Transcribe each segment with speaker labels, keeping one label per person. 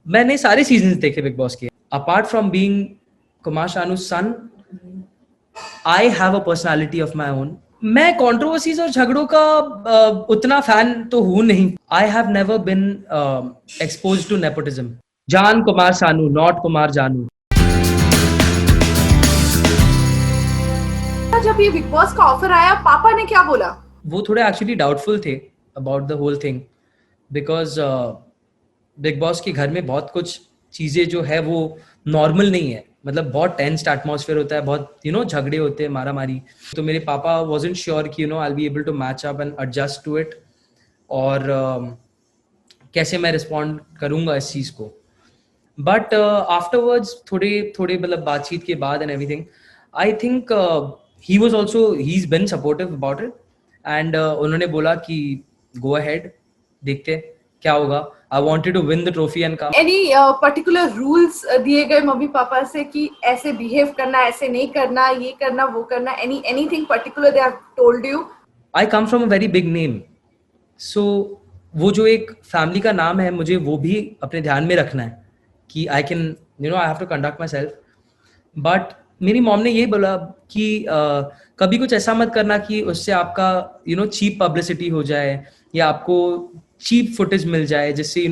Speaker 1: मैंने सारे सीजन्स देखे बिग बॉस के. Apart from being Kumar Sanu's son, I have a personality of my own. मैं कंट्रोवर्सीज और झगड़ों का उतना फैन तो हूं नहीं. I have never been expose to nepotism. Jaan Kumar सानू, नॉट कुमार जानू.
Speaker 2: जब ये बिग बॉस का ऑफर आया, पापा ने क्या बोला?
Speaker 1: वो थोड़े एक्चुअली डाउटफुल थे about the whole thing, because Bigg boss के घर में बहुत कुछ चीज़ें जो है वो नॉर्मल नहीं है. मतलब बहुत टेंस्ड एटमॉस्फेयर होता है, बहुत झगड़े होते हैं, मारा मारी. तो मेरे पापा वॉजंट श्योर कि I be able to match up and adjust to it, और कैसे मैं रिस्पॉन्ड करूँगा इस चीज़ को. बट आफ्टरवर्ड्स थोड़े मतलब बातचीत के बाद and everything, I think he was also, he is been supportive about it. And उन्होंने बोला कि गो अहेड, देखते क्या होगा. I wanted to win the trophy and come.
Speaker 2: Any particular rules दिए गए मम्मी पापा से कि ऐसे बिहेव करना, ऐसे नहीं करना, ये करना, वो करना? Anything particular they have told you?
Speaker 1: I come from a very big name, so वो जो एक फैमिली का नाम है, मुझे वो भी अपने ध्यान में रखना है कि I can I have to conduct myself. But मेरी मॉम ने ये बोला कि कभी कुछ ऐसा मत करना कि उससे आपका चीप पब्लिसिटी हो जाए, या आपको चीप फुटेज मिल जाए, जिससे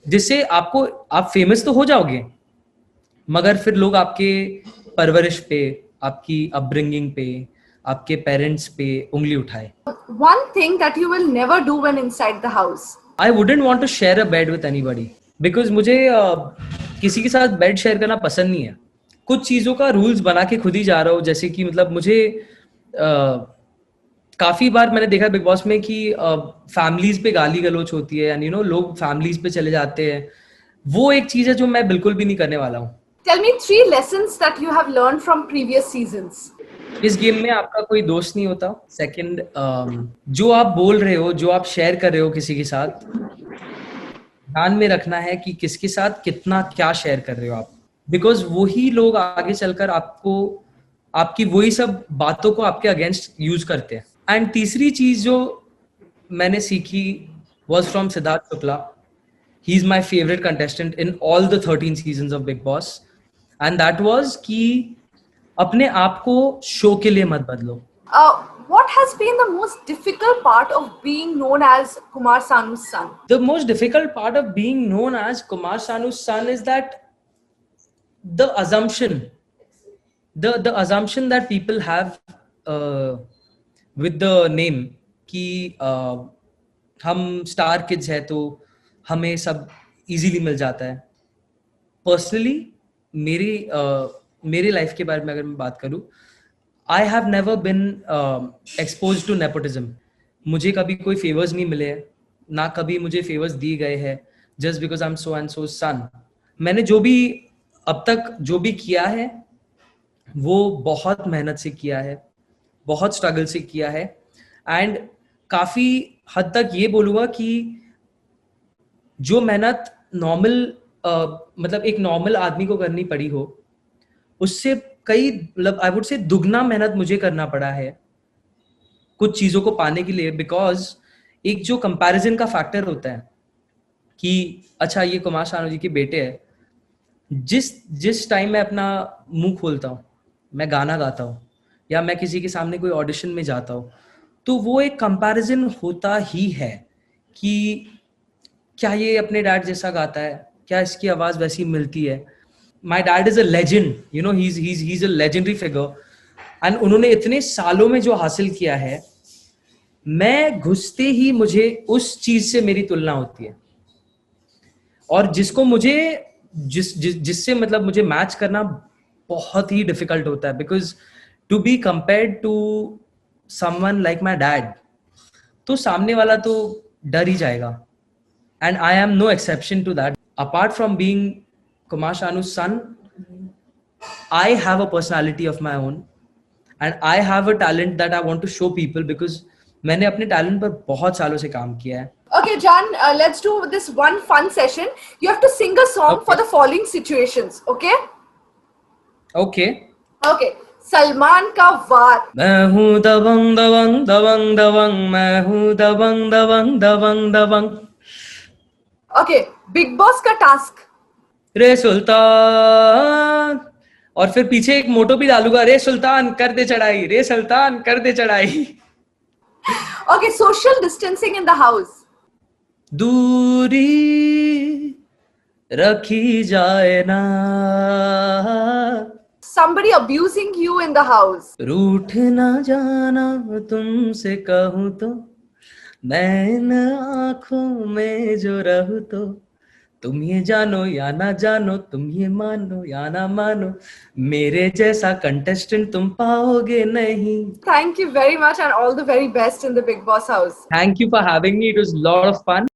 Speaker 1: जिससे आपको, आप फेमस तो हो जाओगे मगर फिर लोग आपके परवरिश पे, आपकी अपब्रिंगिंग पे, आपके पेरेंट्स पे उंगली उठाए.
Speaker 2: One thing that you will never do when inside the house?
Speaker 1: I wouldn't want to share a bed with anybody because मुझे किसी के साथ बेड शेयर करना पसंद नहीं है. कुछ चीज़ों का रूल्स बना के खुद ही जा रहा हूँ, जैसे कि मतलब मुझे काफ़ी बार मैंने देखा बिग बॉस में कि फैमिलीज पे गाली गलौच होती है, एंड लोग फैमिलीज पे चले जाते हैं. वो एक चीज़ है जो मैं बिल्कुल भी नहीं करने वाला हूँ.
Speaker 2: Tell me 3 lessons that you have learned from previous seasons.
Speaker 1: इस गेम में आपका कोई दोस्त नहीं होता. सेकंड, जो आप बोल रहे हो, जो आप शेयर कर रहे हो किसी के साथ, ध्यान में रखना है कि किसके साथ कितना क्या शेयर कर रहे हो आप, बिकॉज वही लोग आगे चलकर आपको, आपकी वही सब बातों को आपके अगेंस्ट यूज करते हैं. एंड तीसरी चीज जो मैंने सीखी was from Siddharth Shukla. He is my favourite contestant in all the 13 seasons of big boss, and that was कि अपने आप को शो के लिए मत बदलो.
Speaker 2: What has been the most difficult part of being known as Kumar Sanu's son?
Speaker 1: The most difficult part of being known as Kumar Sanu's son is that the assumption that people have with the name कि हम star kids है तो हमें सब easily मिल जाता है. Personally मेरी life के बारे में अगर मैं बात करूं, I have never been expose to nepotism. मुझे कभी कोई फेवर्स नहीं मिले हैं, ना कभी मुझे फेवर्स दिए गए हैं just because I am so and so son. मैंने जो भी अब तक जो भी किया है वो बहुत मेहनत से किया है, बहुत स्ट्रगल से किया है. एंड काफ़ी हद तक ये बोलूँगा कि जो मेहनत नॉर्मल मतलब एक नॉर्मल आदमी को करनी पड़ी हो, उससे कई मतलब आई वुड से दुगना मेहनत मुझे करना पड़ा है कुछ चीज़ों को पाने के लिए. बिकॉज एक जो कंपैरिजन का फैक्टर होता है कि अच्छा ये कुमार शानू जी के बेटे हैं, जिस टाइम मैं अपना मुंह खोलता हूँ, मैं गाना गाता हूँ या मैं किसी के सामने कोई ऑडिशन में जाता हूँ, तो वो एक कंपैरिजन होता ही है कि क्या ये अपने डैड जैसा गाता है, क्या इसकी आवाज़ वैसी मिलती है. My dad is a legend, he's a legendary figure, and उन्होंने इतने सालों में जो हासिल किया है, मैं घुसते ही मुझे उस चीज से मेरी तुलना होती है, और जिसको मुझे जिससे मतलब मुझे मैच करना बहुत ही डिफिकल्ट होता है. Because to be compared to someone like my dad, तो सामने वाला तो डर ही जाएगा. And I am no exception to that. Apart from being Kumar Shanu's son, I have a personality of my own, and I have a talent that I want to show people because मैंने अपने talent पर बहुत सालों से काम किया है.
Speaker 2: Okay, John, let's do this one fun session. You have to sing a song for the following situations, okay?
Speaker 1: Okay.
Speaker 2: Okay. Salman का वार.
Speaker 1: मैं हूँ दबंग दबंग दबंग दबंग, मैं हूँ दबंग दबंग दबंग दबंग.
Speaker 2: ओके, बिग बॉस का टास्क।
Speaker 1: रे सुल्तान, और फिर पीछे एक मोटो भी डालूंगा, रे सुल्तान कर दे चढ़ाई, रे सुल्तान कर दे चढ़ाई।
Speaker 2: Okay, social distancing in the house.
Speaker 1: दूरी रखी जाए ना,
Speaker 2: somebody abusing you in the house.
Speaker 1: रूठ ना जाना तुमसे कहूँ तो, मैं इन आँखों में जो रहूँ तो, तुम ये जानो या ना जानो, तुम ये मानो या ना मानो, मेरे जैसा कंटेस्टेंट तुम पाओगे नहीं।
Speaker 2: Thank you very much and all the very best in the Big Boss house.
Speaker 1: Thank you for having me. It was a lot of fun.